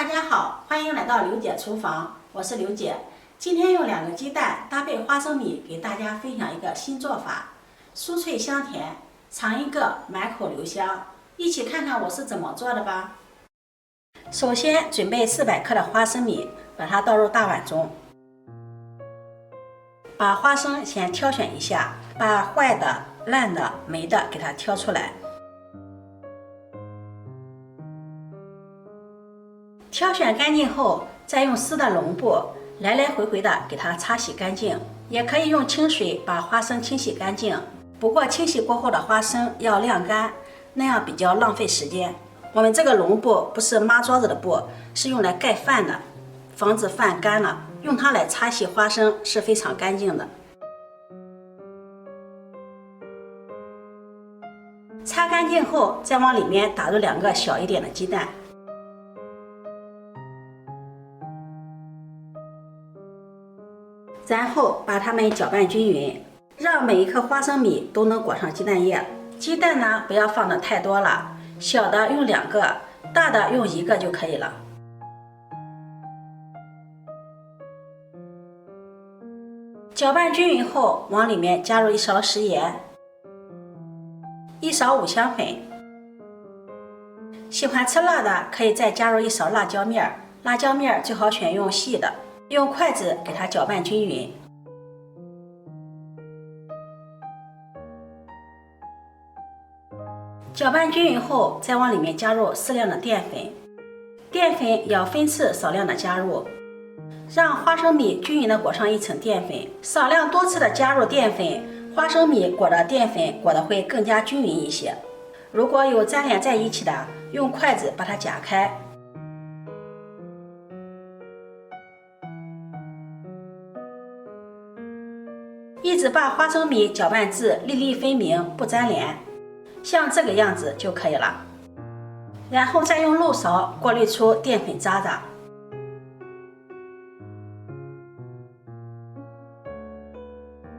大家好，欢迎来到刘姐厨房，我是刘姐。今天用2个鸡蛋搭配花生米，给大家分享一个新做法，酥脆香甜，尝一个满口留香。一起看看我是怎么做的吧。首先准备400克的花生米，把它倒入大碗中。把花生先挑选一下，把坏的、烂的、霉的给它挑出来。挑选干净后，再用湿的笼布来来回回的给它擦洗干净，也可以用清水把花生清洗干净。不过清洗过后的花生要晾干，那样比较浪费时间。我们这个笼布不是抹桌子的布，是用来盖饭的，防止饭干了，用它来擦洗花生是非常干净的。擦干净后，再往里面打入2个小一点的鸡蛋。然后把它们搅拌均匀，让每一颗花生米都能裹上鸡蛋液。鸡蛋呢，不要放的太多了，小的用2个，大的用1个就可以了。搅拌均匀后，往里面加入1勺食盐，1勺五香粉。喜欢吃辣的可以再加入1勺辣椒面，辣椒面最好选用细的。用筷子给它搅拌均匀。搅拌均匀后，再往里面加入适量的淀粉，淀粉要分次少量的加入，让花生米均匀的裹上一层淀粉。少量多次的加入淀粉，花生米裹的淀粉裹得会更加均匀一些。如果有粘连在一起的，用筷子把它夹开。一直把花生米搅拌至粒粒分明，不粘连，像这个样子就可以了。然后再用漏勺过滤出淀粉渣渣。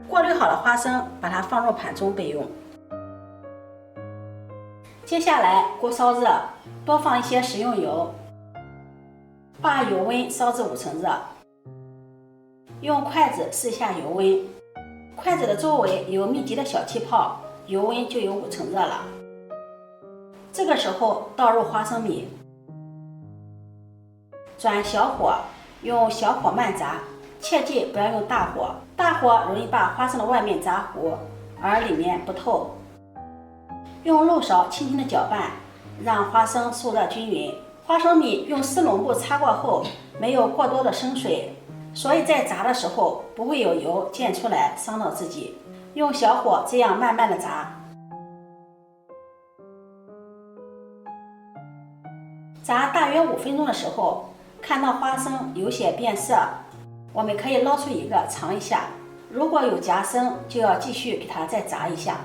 过滤好的花生，把它放入盘中备用。接下来锅烧热，多放一些食用油，把油温烧至5成热，用筷子试一下油温。筷子的周围有密集的小气泡，油温就有5成热了。这个时候倒入花生米，转小火，用小火慢炸，切记不要用大火，大火容易把花生的外面炸糊，而里面不透。用漏勺轻轻的搅拌，让花生受热均匀。花生米用湿笼布擦过后，没有过多的生水，所以在炸的时候不会有油溅出来伤到自己。用小火这样慢慢的炸，炸大约5分钟的时候，看到花生有些变色，我们可以捞出一个尝一下。如果有夹生，就要继续给它再炸一下。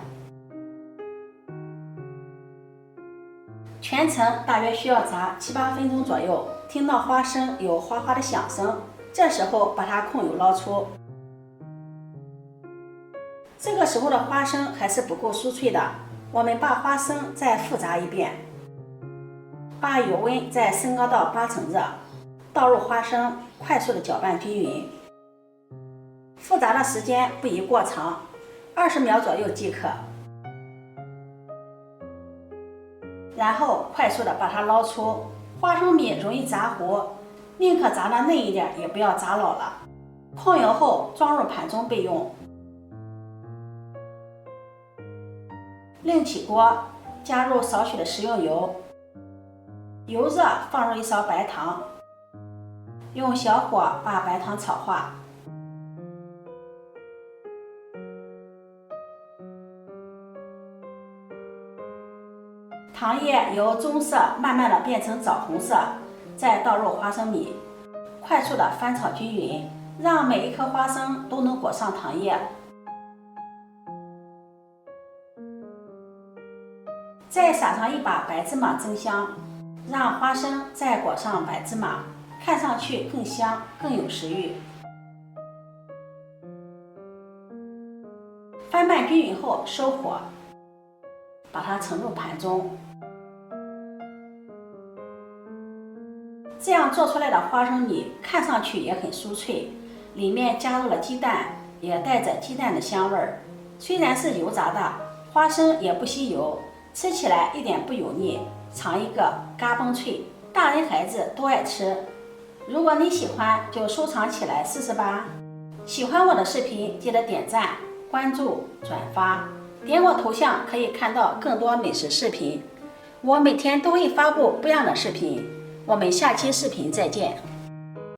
全程大约需要炸7、8分钟左右。听到花生有哗哗的响声，这时候把它控油捞出。这个时候的花生还是不够酥脆的，我们把花生再复炸一遍，把油温再升高到8成热，倒入花生，快速的搅拌均匀。复炸的时间不宜过长，20秒左右即可。然后快速的把它捞出。花生米容易炸糊，宁可炸得嫩一点，也不要炸老了。控油后装入盘中备用。另起锅，加入少许的食用油，油热放入1勺白糖，用小火把白糖炒化。糖液由棕色慢慢的变成枣红色，再倒入花生米，快速的翻炒均匀，让每一颗花生都能裹上糖液。再撒上1把白芝麻增香，让花生再裹上白芝麻，看上去更香更有食欲。翻拌均匀后收火，把它盛入盘中。这样做出来的花生米看上去也很酥脆，里面加入了鸡蛋，也带着鸡蛋的香味儿。虽然是油炸的，花生也不吸油，吃起来一点不油腻，尝一个嘎嘣脆，大人孩子都爱吃。如果你喜欢，就收藏起来试试吧。喜欢我的视频，记得点赞、关注、转发，点我头像可以看到更多美食视频。我每天都会发布不一样的视频，我们下期视频再见。